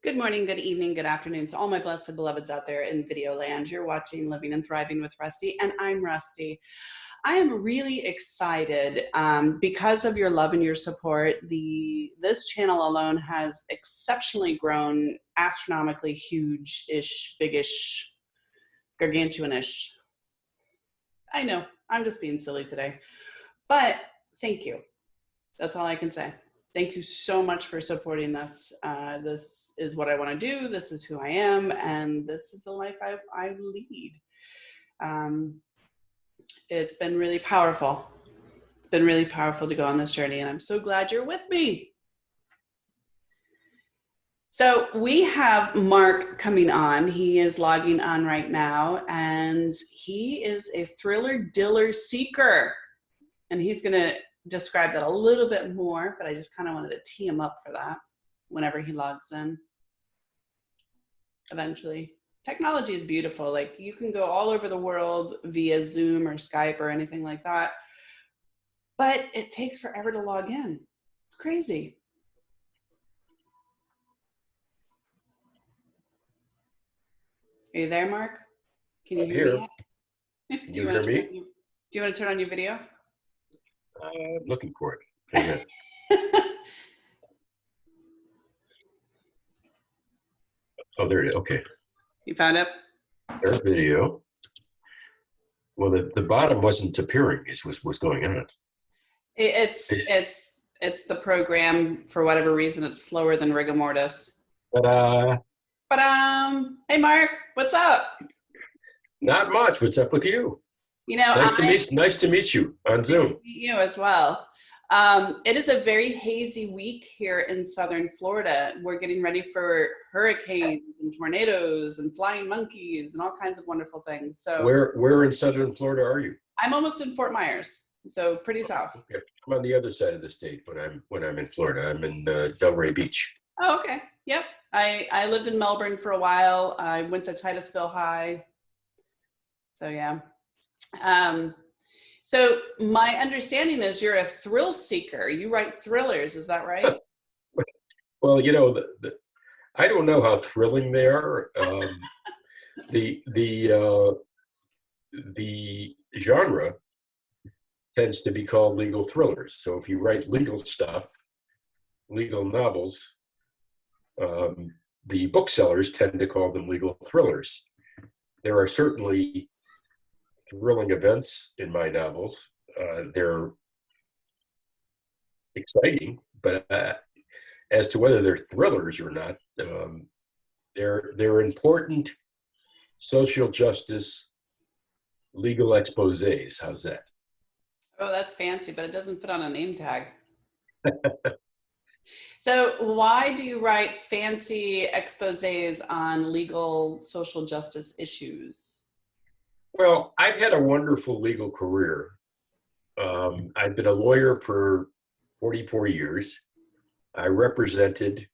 Good morning, good evening, good afternoon to all my blessed beloveds out there in video land. You're watching Living and Thriving with Rusty, and I'm Rusty. I am really excited because of your love and your support. This channel alone has exceptionally grown, astronomically huge-ish, big-ish, gargantuan-ish. I know, I'm just being silly today, but thank you. That's all I can say. Thank you so much for supporting this. This is what I want to do. This is who I am, and this is the life I lead. It's been really powerful. It's been really powerful to go on this journey, and I'm so glad you're with me. So we have Mark coming on. He is logging on right now, and he is a thriller diller seeker, and he's going to describe that a little bit more, but I just kind of wanted to tee him up for that whenever he logs in eventually. Technology is beautiful. Like, you can go all over the world via Zoom or Skype or anything like that, but it takes forever to log in. It's crazy. Are you there, Mark? Can you hear me? Do you hear me? Do you want to turn on your video? I'm looking for it. Hang on. Oh, there it is. Okay. You found it? There's video. Well, the bottom wasn't appearing. Is what's going on. It's the program, for whatever reason, it's slower than rigor mortis. But Hey Mark, what's up? Not much. What's up with you? You know, nice to meet you on Zoom. You as well. It is a very hazy week here in southern Florida. We're getting ready for hurricanes and tornadoes and flying monkeys and all kinds of wonderful things. So where in southern Florida are you? I'm almost in Fort Myers, so pretty south. Okay. I'm on the other side of the state when I'm in Florida. I'm in Delray Beach. Oh, okay. Yep. I lived in Melbourne for a while. I went to Titusville High. So yeah. So my understanding is you're a thrill seeker. You write thrillers, is that right? Well, you know, I don't know how thrilling they are. The genre tends to be called legal thrillers. So if you write legal stuff, legal novels, the booksellers tend to call them legal thrillers. There are certainly thrilling events in my novels. They're exciting, but as to whether they're thrillers or not, they're important social justice legal exposés. How's that? Oh, that's fancy, but it doesn't fit on a name tag. So why do you write fancy exposés on legal social justice issues? Well, I've had a wonderful legal career. I've been a lawyer for 44 years. I represented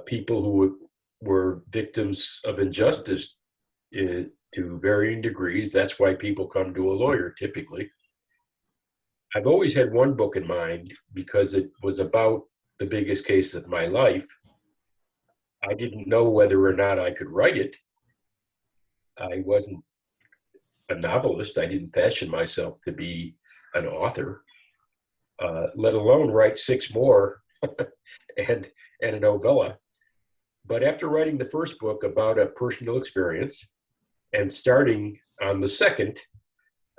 people who were victims of injustice to varying degrees. That's why people come to a lawyer typically. I've always had one book in mind because it was about the biggest case of my life. I didn't know whether or not I could write it. I wasn't a novelist. I didn't fashion myself to be an author, let alone write 6 more and a novella. But after writing the first book about a personal experience and starting on the second,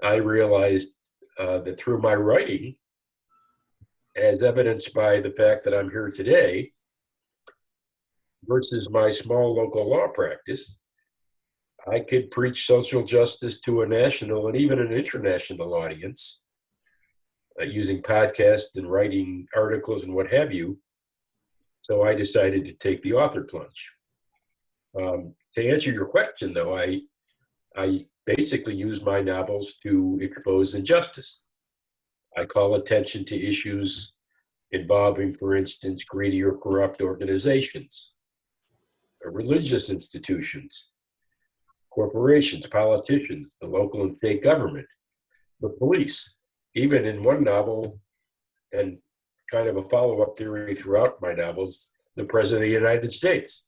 I realized that through my writing, as evidenced by the fact that I'm here today, versus my small local law practice, I could preach social justice to a national and even an international audience using podcasts and writing articles and what have you. So I decided to take the author plunge. To answer your question, though, I basically use my novels to expose injustice. I call attention to issues involving, for instance, greedy or corrupt organizations, religious institutions, corporations, politicians, the local and state government, the police. Even in one novel, and kind of a follow-up theory throughout my novels, the President of the United States.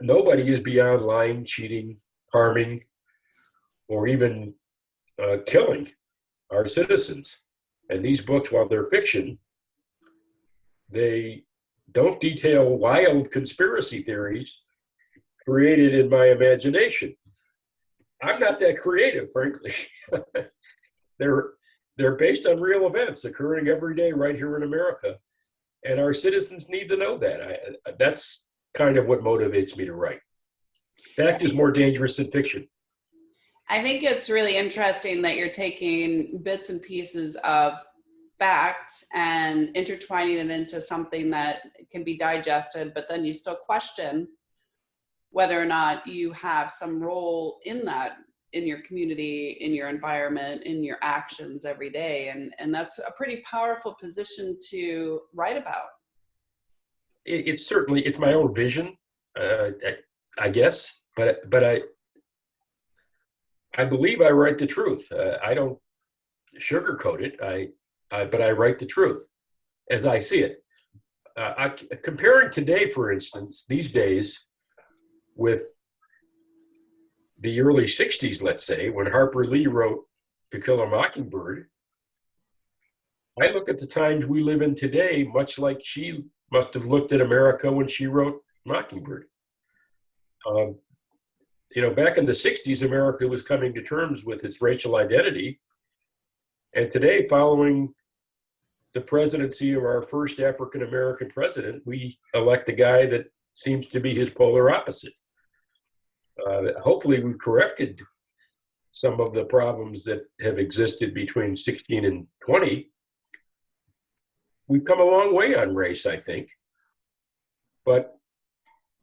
Nobody is beyond lying, cheating, harming, or even killing our citizens. And these books, while they're fiction, they don't detail wild conspiracy theories created in my imagination. I'm not that creative, frankly. They're based on real events occurring every day right here in America, and our citizens need to know that. That's kind of what motivates me to write. Fact is more dangerous than fiction. I think it's really interesting that you're taking bits and pieces of fact and intertwining it into something that can be digested, but then you still question whether or not you have some role in that, in your community, in your environment, in your actions every day. And that's a pretty powerful position to write about. It's certainly, it's my own vision, I guess, but I believe I write the truth. I don't sugarcoat it. But I write the truth as I see it. Comparing today, for instance, these days with the early 60s, let's say, when Harper Lee wrote To Kill a Mockingbird, I look at the times we live in today much like she must have looked at America when she wrote Mockingbird. Back in the 60s, America was coming to terms with its racial identity. And today, following the presidency of our first African-American president, we elect a guy that seems to be his polar opposite. Hopefully we've corrected some of the problems that have existed between 16 and 20. We've come a long way on race, I think. But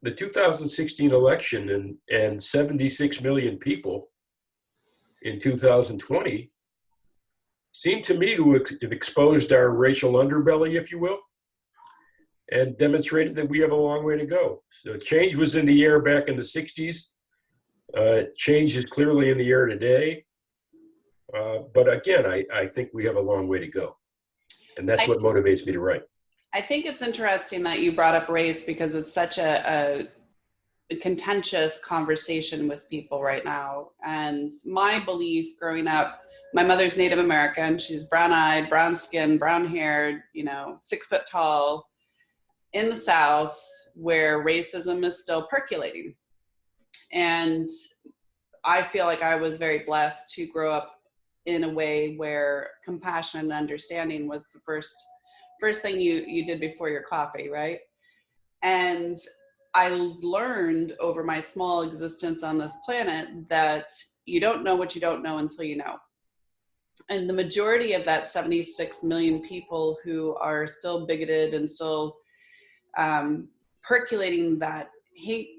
the 2016 election and 76 million people in 2020 seem to me to have exposed our racial underbelly, if you will, and demonstrated that we have a long way to go. So change was in the air back in the 60s. Change is clearly in the air today. But again, I think we have a long way to go. And that's what motivates me to write. I think it's interesting that you brought up race because it's such a contentious conversation with people right now. And my belief growing up, my mother's Native American. She's brown-eyed, brown-skinned, brown-haired, 6 foot tall in the South where racism is still percolating. And I feel like I was very blessed to grow up in a way where compassion and understanding was the first thing you did before your coffee, right? And I learned over my small existence on this planet that you don't know what you don't know until you know. And the majority of that 76 million people who are still bigoted and still percolating that hate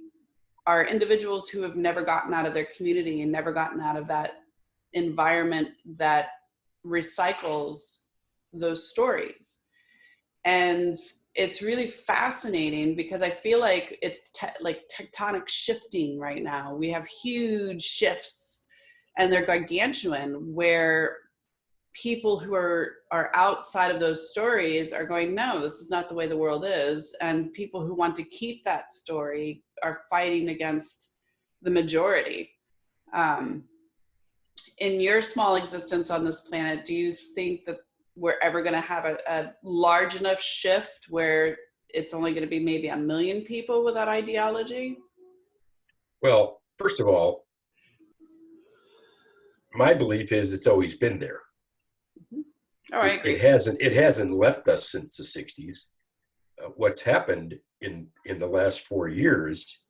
are individuals who have never gotten out of their community and never gotten out of that environment that recycles those stories. And it's really fascinating because I feel like it's like tectonic shifting right now. We have huge shifts and they're gargantuan where people who are outside of those stories are going, no, this is not the way the world is. And people who want to keep that story are fighting against the majority. In your small existence on this planet, do you think that we're ever going to have a large enough shift where it's only going to be maybe 1 million people with that ideology? Well, first of all, my belief is it's always been there. All right. It hasn't left us since the 60s. What's happened in the last 4 years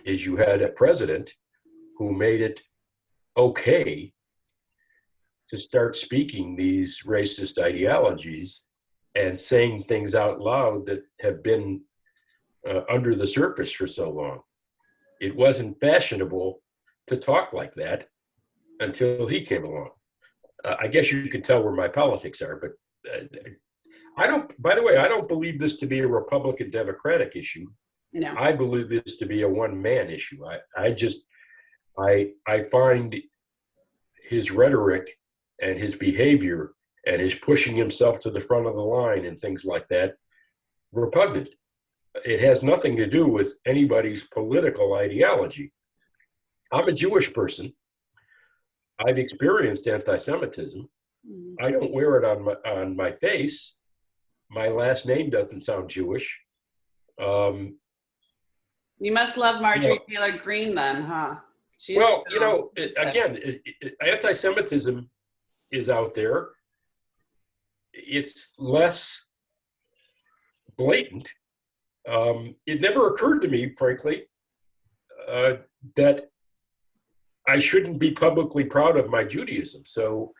is you had a president who made it okay to start speaking these racist ideologies and saying things out loud that have been under the surface for so long. It wasn't fashionable to talk like that until he came along. I guess you can tell where my politics are, but by the way, I don't believe this to be a Republican Democratic issue. No. I believe this to be a one-man issue. I find his rhetoric and his behavior and his pushing himself to the front of the line and things like that repugnant. It has nothing to do with anybody's political ideology. I'm a Jewish person. I've experienced anti-Semitism. I don't wear it on my face. My last name doesn't sound Jewish. You must love Marjorie Taylor Greene then, huh? Well, again, anti-Semitism is out there. It's less blatant. It never occurred to me, frankly, that I shouldn't be publicly proud of my Judaism. So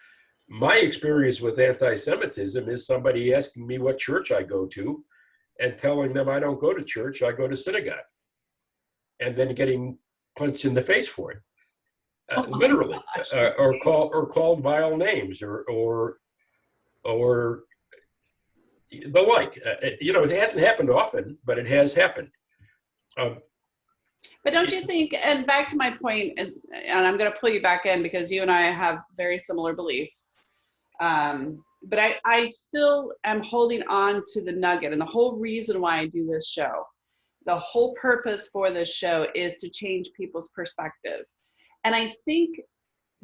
my experience with anti-Semitism is somebody asking me what church I go to and telling them I don't go to church, I go to synagogue, and then getting punched in the face for it, literally, or called vile names, or the like. It hasn't happened often, but it has happened. But don't you think, and back to my point, and I'm going to pull you back in because you and I have very similar beliefs, but I still am holding on to the nugget, and the whole reason why I do this show, the whole purpose for this show is to change people's perspective. And I think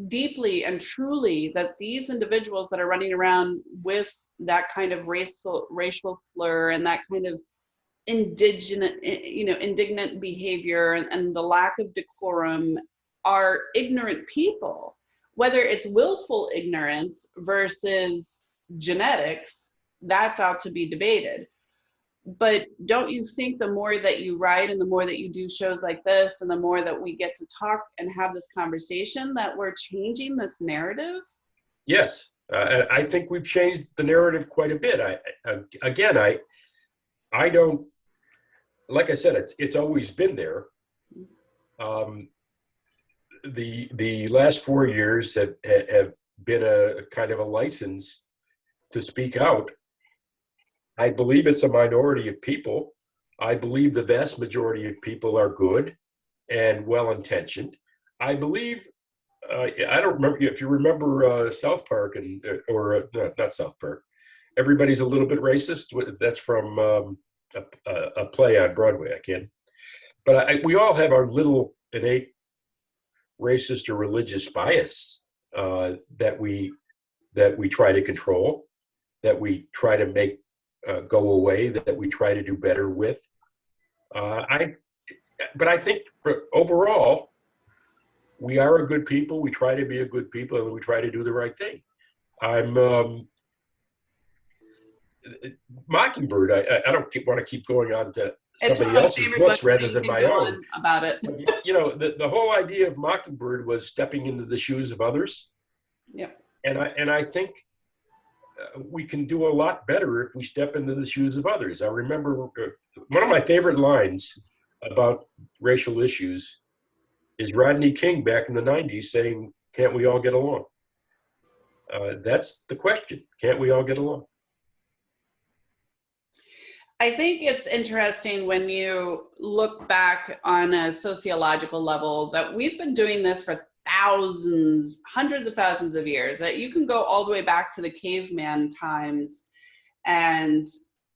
deeply and truly that these individuals that are running around with that kind of racial slur and that kind of indignant behavior and the lack of decorum are ignorant people. Whether it's willful ignorance versus genetics, that's out to be debated. But don't you think the more that you write and the more that you do shows like this and the more that we get to talk and have this conversation that we're changing this narrative? Yes, I think we've changed the narrative quite a bit. I don't, like I said, it's always been there. The last 4 years have been a kind of a license to speak out. I believe it's a minority of people. I believe the vast majority of people are good and well-intentioned. I believe, I don't remember if you remember South Park or not South Park. Everybody's a little bit racist. That's from a play on Broadway. I can't. But we all have our little innate racist or religious bias that we try to control, that we try to make go away, that we try to do better with. But I think overall, we are a good people. We try to be a good people, and we try to do the right thing. Mockingbird. I don't want to keep going on to somebody else's books rather than my own. About it. The whole idea of Mockingbird was stepping into the shoes of others. Yeah. And I think we can do a lot better if we step into the shoes of others. I remember one of my favorite lines about racial issues is Rodney King back in the 90s saying, "Can't we all get along?" That's the question. Can't we all get along? I think it's interesting when you look back on a sociological level that we've been doing this for thousands, hundreds of thousands of years, that you can go all the way back to the caveman times. And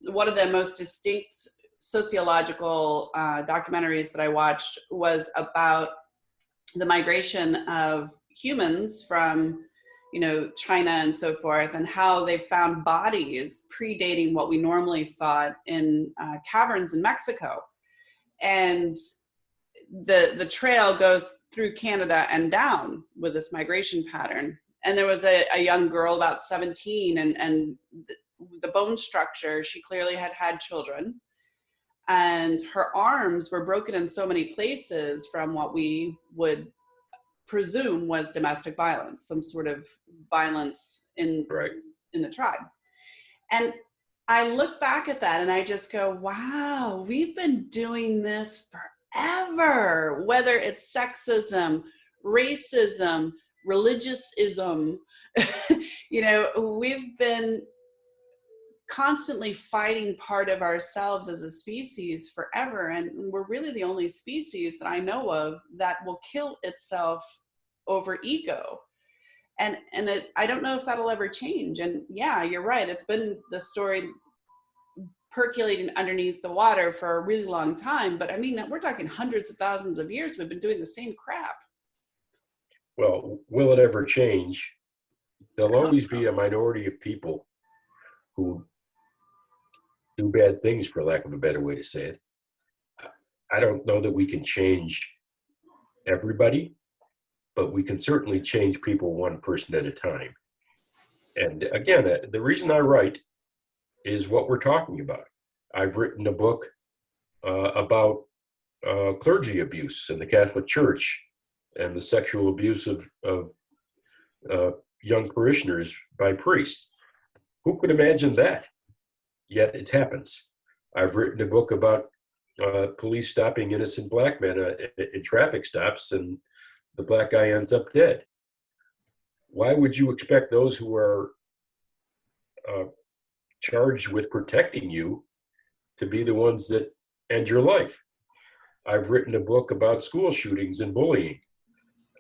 one of the most distinct sociological documentaries that I watched was about the migration of humans from China and so forth, and how they found bodies predating what we normally thought in caverns in Mexico. And the trail goes through Canada and down with this migration pattern. And there was a young girl about 17, and the bone structure, she clearly had children. And her arms were broken in so many places from what we would presume was domestic violence, some sort of violence in the tribe. And I look back at that and I just go, wow, we've been doing this forever, whether it's sexism, racism, religiousism. We've been constantly fighting part of ourselves as a species forever, and we're really the only species that I know of that will kill itself over ego. I don't know if that'll ever change. And yeah, you're right, it's been the story percolating underneath the water for a really long time. But I mean, we're talking hundreds of thousands of years. We've been doing the same crap. Well, will it ever change? There'll I hope always so. be a minority of people who do bad things, for lack of a better way to say it. I don't know that we can change everybody, but we can certainly change people one person at a time. And again, the reason I write is what we're talking about. I've written a book about clergy abuse in the Catholic Church and the sexual abuse of young parishioners by priests. Who could imagine that? Yet it happens. I've written a book about police stopping innocent black men in traffic stops, and the black guy ends up dead. Why would you expect those who are charged with protecting you to be the ones that end your life? I've written a book about school shootings and bullying.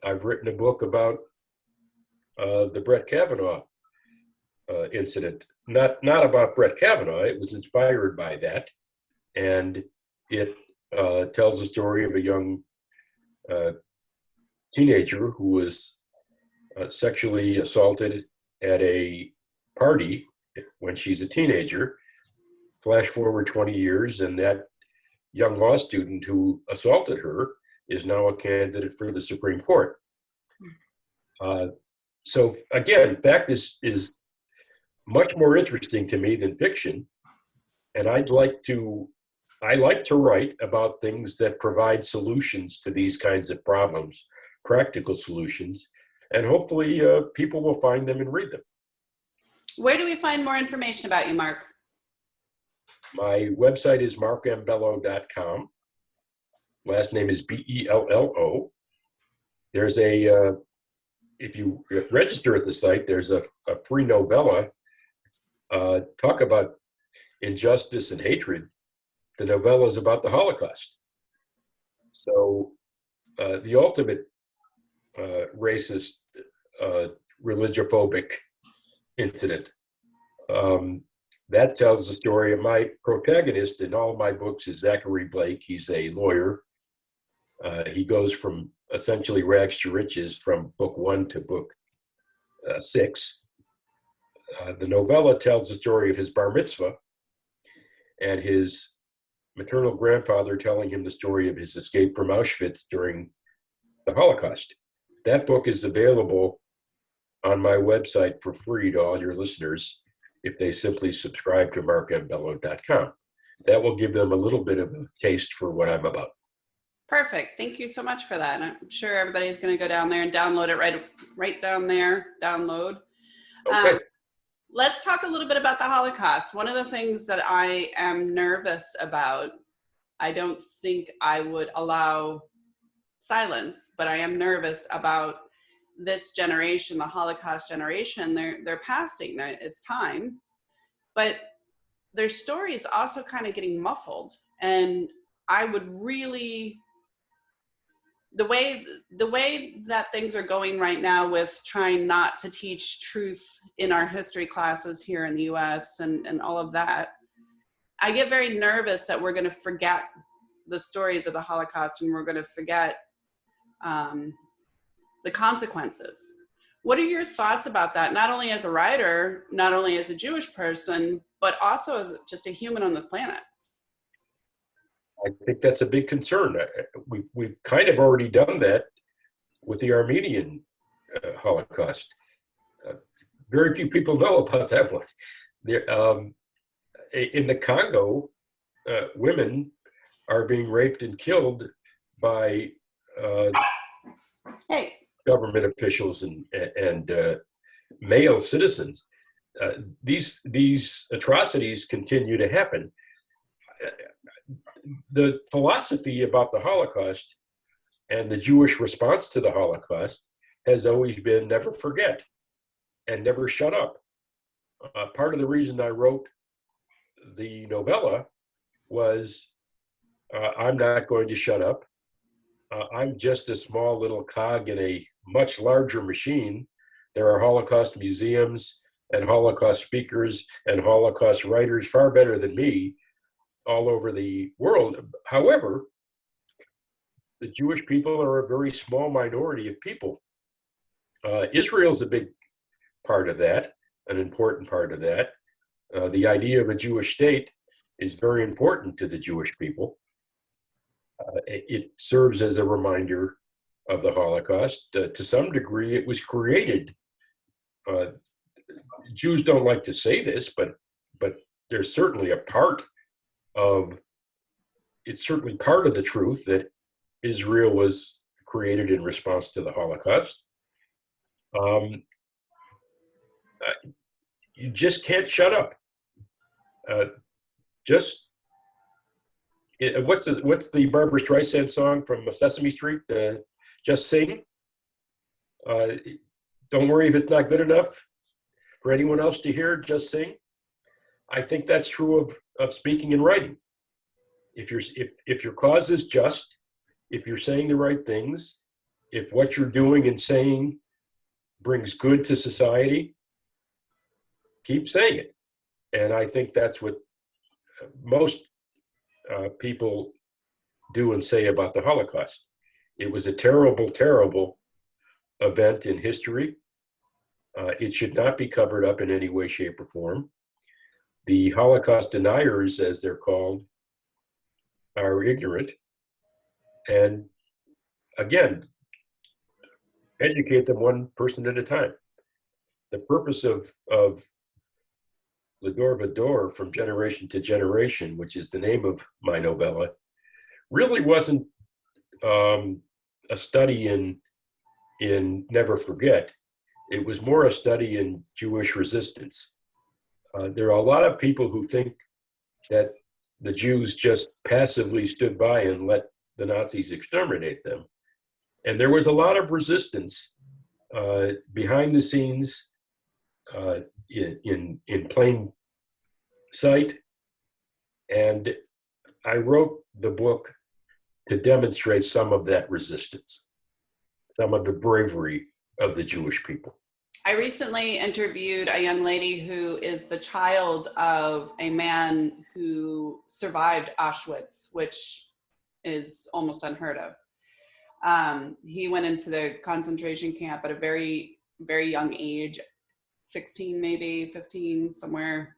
I've written a book about the Brett Kavanaugh incident. Not about Brett Kavanaugh. It was inspired by that, and it tells the story of a young teenager who was sexually assaulted at a party when she's a teenager. Flash forward 20 years, and that young law student who assaulted her is now a candidate for the Supreme Court. So again, fact is much more interesting to me than fiction, and I like to write about things that provide solutions to these kinds of problems, practical solutions, and hopefully people will find them and read them. Where do we find more information about you, Mark? My website is markmbello.com. Last name is Bello. There's if you register at the site, there's a free novella. Talk about injustice and hatred. The novella is about the Holocaust. So the ultimate racist, religiphobic incident. That tells the story of my protagonist in all my books is Zachary Blake. He's a lawyer. He goes from essentially rags to riches from book 1 to book 6. The novella tells the story of his bar mitzvah and his maternal grandfather telling him the story of his escape from Auschwitz during the Holocaust. That book is available on my website for free to all your listeners if they simply subscribe to markmbello.com. That will give them a little bit of a taste for what I'm about. Perfect. Thank you so much for that. And I'm sure everybody's going to go down there and download it right down there. Download. Okay. Let's talk a little bit about the Holocaust. One of the things that I am nervous about, I don't think I would allow silence, but I am nervous about this generation, the Holocaust generation. They're passing. It's time, but their story is also kind of getting muffled. And I would really, the way that things are going right now with trying not to teach truth in our history classes here in the US and all of that, I get very nervous that we're going to forget the stories of the Holocaust and we're going to forget the consequences. What are your thoughts about that? Not only as a writer, not only as a Jewish person, but also as just a human on this planet? I think that's a big concern. We've kind of already done that with the Armenian Holocaust. Very few people know about that one. In the Congo, women are being raped and killed by government officials and male citizens. These atrocities continue to happen. The philosophy about the Holocaust and the Jewish response to the Holocaust has always been never forget and never shut up. Part of the reason I wrote the novella was I'm not going to shut up. I'm just a small little cog in a much larger machine. There are Holocaust museums. and Holocaust speakers and Holocaust writers far better than me all over the world. However, the Jewish people are a very small minority of people. Israel's a big part of that, an important part of that. The idea of a Jewish state is very important to the Jewish people. It serves as a reminder of the Holocaust. To some degree, it was created. Jews don't like to say this, but there's certainly a part of, it's certainly part of the truth that Israel was created in response to the Holocaust. You just can't shut up. What's the Barbra Streisand song from Sesame Street? Just sing. Don't worry if it's not good enough for anyone else to hear. Just sing. I think that's true of speaking and writing. If your cause is just, if you're saying the right things, if what you're doing and saying brings good to society, keep saying it. And I think that's what most people do and say about the Holocaust. It was a terrible, terrible event in history. It should not be covered up in any way, shape, or form. The Holocaust deniers, as they're called, are ignorant. And again, educate them one person at a time. The purpose of L'Ador Vador, from generation to generation, which is the name of my novella, really wasn't a study in never forget. It was more a study in Jewish resistance. There are a lot of people who think that the Jews just passively stood by and let the Nazis exterminate them. And there was a lot of resistance behind the scenes, in plain sight. And I wrote the book to demonstrate some of that resistance, some of the bravery of the Jewish people. I recently interviewed a young lady who is the child of a man who survived Auschwitz, which is almost unheard of. He went into the concentration camp at a very, very young age, 16, maybe 15, somewhere,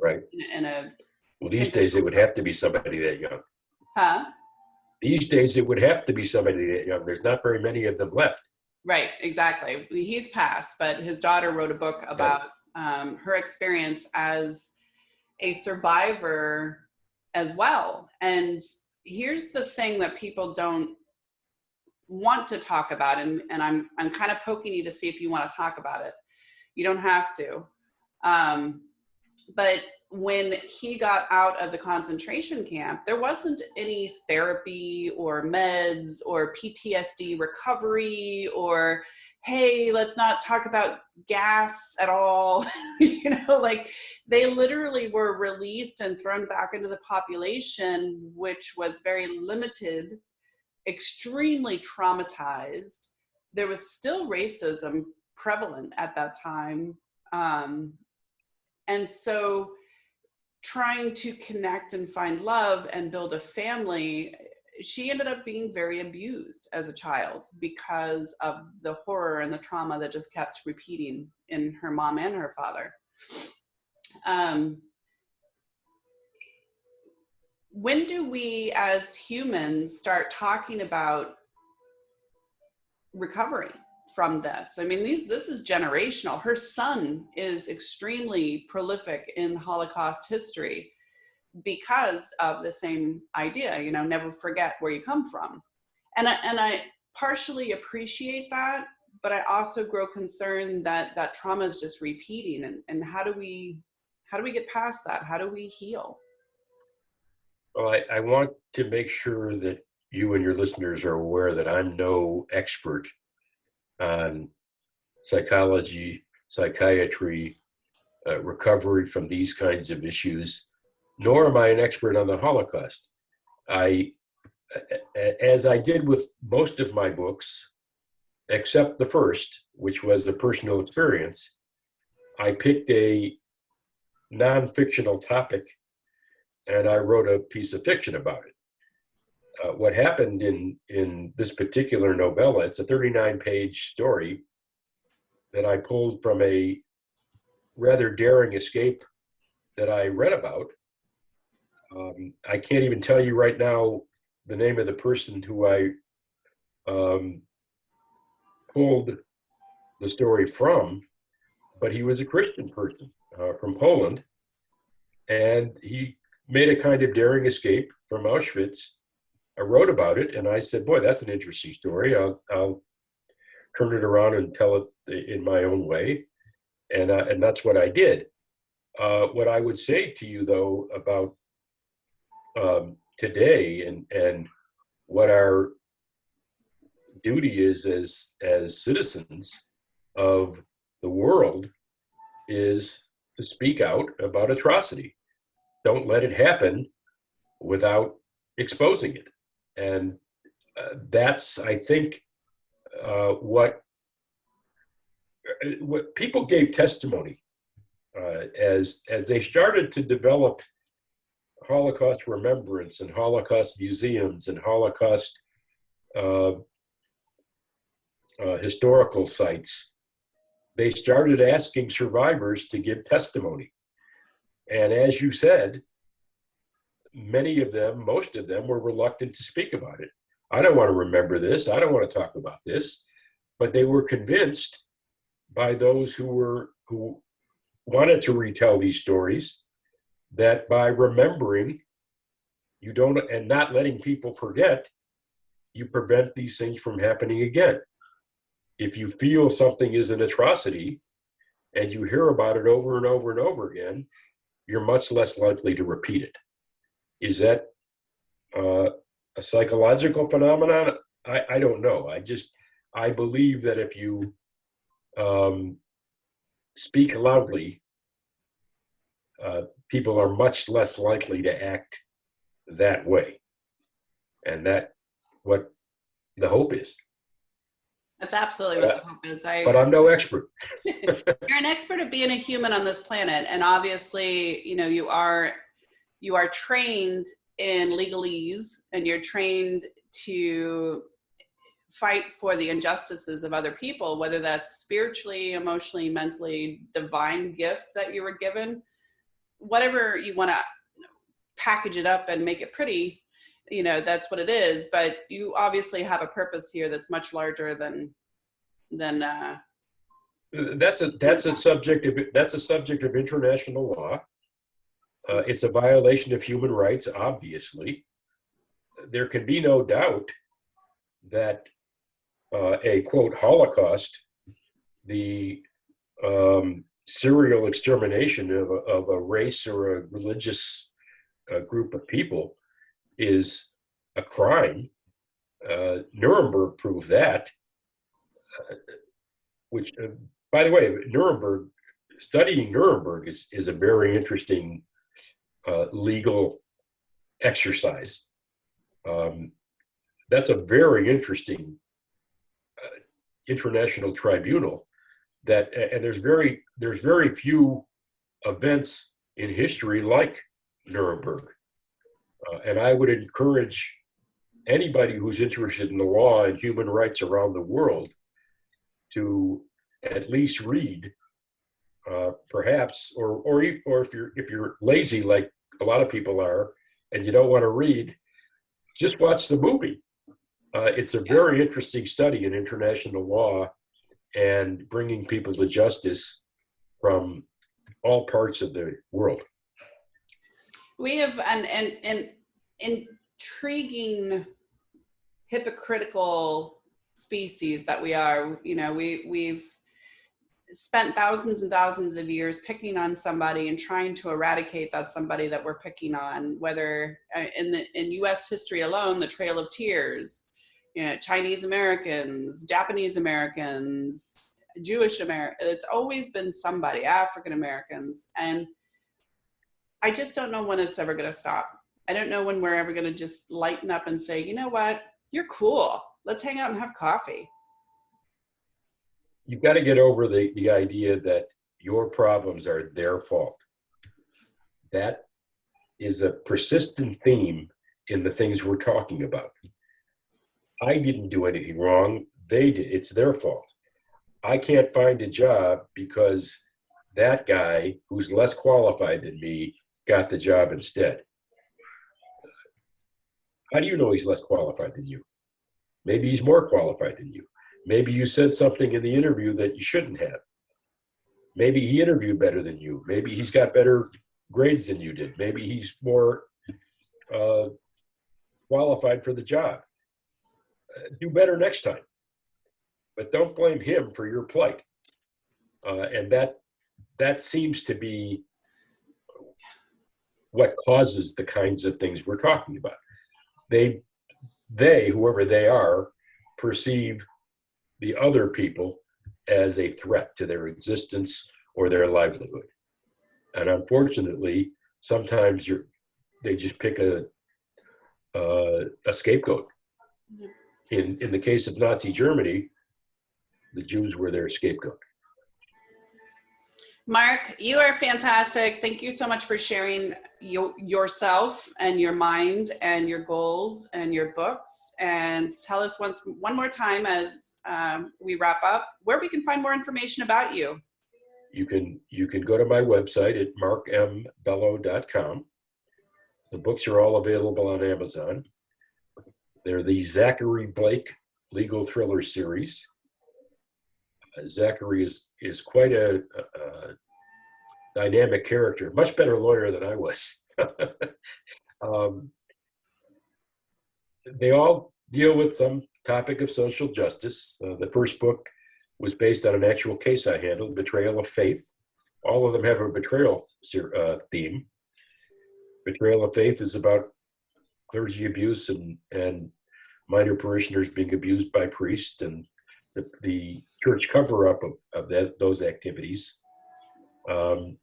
Right. In a. Well, these days it would have to be somebody that young. Huh? These days it would have to be somebody that young. There's not very many of them left. Right, exactly. He's passed, but his daughter wrote a book about her experience as a survivor as well. And here's the thing that people don't want to talk about, and I'm kind of poking you to see if you want to talk about it. You don't have to. But when he got out of the concentration camp, there wasn't any therapy or meds or PTSD recovery or, hey, let's not talk about gas at all. Like they literally were released and thrown back into the population, which was very limited, extremely traumatized. There was still racism prevalent at that time. And so trying to connect and find love and build a family, she ended up being very abused as a child because of the horror and the trauma that just kept repeating in her mom and her father. When do we as humans start talking about recovery from this? I mean, this is generational. Her son is extremely prolific in Holocaust history because of the same idea, never forget where you come from. And I partially appreciate that, but I also grow concerned that trauma is just repeating. And how do we get past that? How do we heal? Well, I want to make sure that you and your listeners are aware that I'm no expert on psychology, psychiatry, recovery from these kinds of issues, nor am I an expert on the Holocaust. As I did with most of my books, except the first, which was a personal experience, I picked a non-fictional topic and I wrote a piece of fiction about it. What happened in this particular novella, it's a 39-page story that I pulled from a rather daring escape that I read about. I can't even tell you right now the name of the person who I pulled the story from, but he was a Christian person from Poland, and he made a kind of daring escape from Auschwitz. I wrote about it, and I said, "Boy, that's an interesting story. I'll turn it around and tell it in my own way," and that's what I did. What I would say to you, though, about today and what our duty is as citizens of the world is to speak out about atrocity. Don't let it happen without exposing it. And that's, I think, what people gave testimony as they started to develop Holocaust remembrance and Holocaust museums and Holocaust historical sites. They started asking survivors to give testimony. And as you said, many of them, most of them, were reluctant to speak about it. I don't want to remember this. I don't want to talk about this. But they were convinced by those who wanted to retell these stories that by remembering, you don't, and not letting people forget, you prevent these things from happening again. If you feel something is an atrocity and you hear about it over and over and over again, you're much less likely to repeat it. Is that a psychological phenomenon? I don't know. I believe that if you speak loudly, people are much less likely to act that way. And that what the hope is. That's absolutely what the hope is. But I'm no expert. You're an expert at being a human on this planet, and obviously, you are trained in legalese, and you're trained to fight for the injustices of other people, whether that's spiritually, emotionally, mentally, divine gift that you were given, whatever you want to package it up and make it pretty. That's what it is. But you obviously have a purpose here that's much larger than. That's a subject of international law. It's a violation of human rights, obviously. There can be no doubt that a, quote, Holocaust, the serial extermination of a race or a religious group of people, is a crime. Nuremberg proved that. Which, by the way, studying Nuremberg is a very interesting legal exercise. That's a very interesting international tribunal and there's very few events in history like Nuremberg. And I would encourage anybody who's interested in the law and human rights around the world to at least read, perhaps, or if you're lazy like a lot of people are, and you don't want to read, just watch the movie. It's a very interesting study in international law and bringing people to justice from all parts of the world. We have an intriguing, hypocritical species that we are. We've spent thousands and thousands of years picking on somebody and trying to eradicate that somebody that we're picking on, whether in US history alone, the Trail of Tears, Chinese Americans, Japanese Americans, Jewish Americans, it's always been somebody, African Americans. And I just don't know when it's ever going to stop. I don't know when we're ever going to just lighten up and say, you know what, you're cool. Let's hang out and have coffee. You've got to get over the idea that your problems are their fault. That is a persistent theme in the things we're talking about. I didn't do anything wrong. They did. It's their fault. I can't find a job because that guy who's less qualified than me got the job instead. How do you know he's less qualified than you? Maybe he's more qualified than you. Maybe you said something in the interview that you shouldn't have. Maybe he interviewed better than you. Maybe he's got better grades than you did. Maybe he's more qualified for the job. Do better next time. But don't blame him for your plight. And that seems to be what causes the kinds of things we're talking about. They, whoever they are, perceive the other people as a threat to their existence or their livelihood. And unfortunately, sometimes they just pick a scapegoat. In the case of Nazi Germany, the Jews were their scapegoat. Mark, you are fantastic. Thank you so much for sharing yourself and your mind and your goals and your books. And tell us one more time as we wrap up where we can find more information about you. You can go to my website at markmbello.com. The books are all available on Amazon. They're the Zachary Blake legal thriller series. Zachary is quite a dynamic character, much better lawyer than I was. They all deal with some topic of social justice. The first book was based on an actual case I handled, Betrayal of Faith. All of them have a betrayal theme. Betrayal of Faith is about clergy abuse and minor parishioners being abused by priests and the church cover-up of those activities. And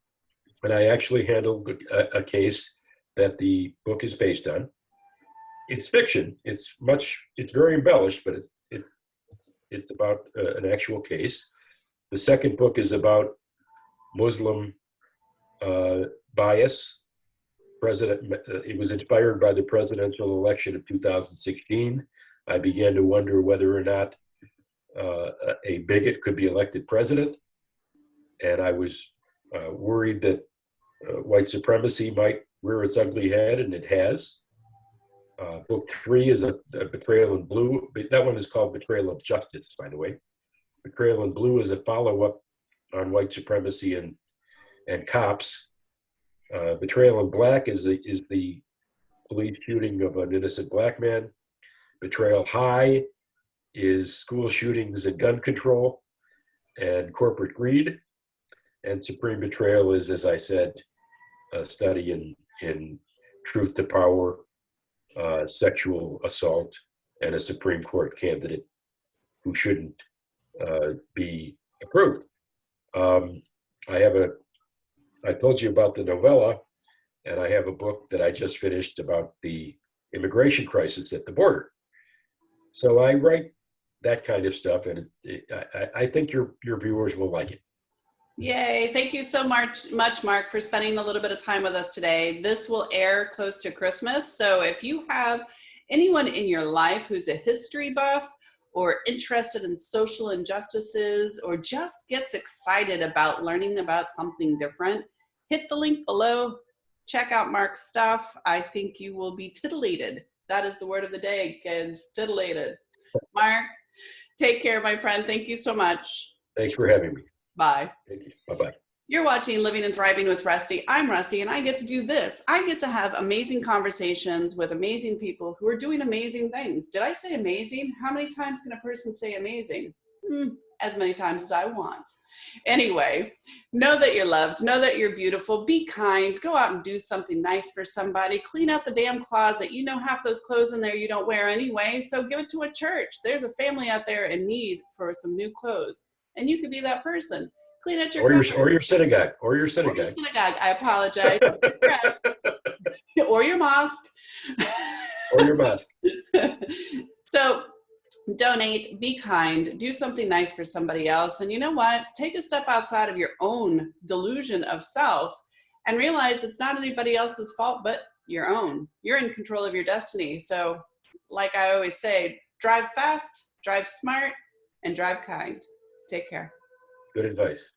I actually handled a case that the book is based on. It's fiction. It's very embellished, but it's about an actual case. The second book is about Muslim bias. It was inspired by the presidential election of 2016. I began to wonder whether or not a bigot could be elected president. And I was worried that white supremacy might rear its ugly head, and it has. Book 3 is a Betrayal in Blue. That one is called Betrayal of Justice, by the way. Betrayal in Blue is a follow-up on white supremacy and cops. Betrayal in Black is the police shooting of an innocent black man. Betrayal High is school shootings and gun control and corporate greed. And Supreme Betrayal is, as I said, a study in truth to power, sexual assault, and a Supreme Court candidate who shouldn't be approved. I told you about the novella, and I have a book that I just finished about the immigration crisis at the border. So I write that kind of stuff, and I think your viewers will like it. Yay. Thank you so much, Mark, for spending a little bit of time with us today. This will air close to Christmas. So if you have anyone in your life who's a history buff or interested in social injustices or just gets excited about learning about something different, hit the link below. Check out Mark's stuff. I think you will be titillated. That is the word of the day, kids. Titillated. Mark, take care, my friend. Thank you so much. Thanks for having me. Bye. Thank you. Bye-bye. You're watching Living and Thriving with Rusty. I'm Rusty, and I get to do this. I get to have amazing conversations with amazing people who are doing amazing things. Did I say amazing? How many times can a person say amazing? As many times as I want. Anyway, know that you're loved. Know that you're beautiful. Be kind. Go out and do something nice for somebody. Clean out the damn closet. You know half those clothes in there you don't wear anyway, so give it to a church. There's a family out there in need for some new clothes. And you could be that person. Clean out your synagogue. Or your synagogue. Or your synagogue. I apologize. Or your mosque. Or your mosque. So donate, be kind, do something nice for somebody else. And you know what? Take a step outside of your own delusion of self and realize it's not anybody else's fault but your own. You're in control of your destiny. So, like I always say, drive fast, drive smart, and drive kind. Take care. Good advice.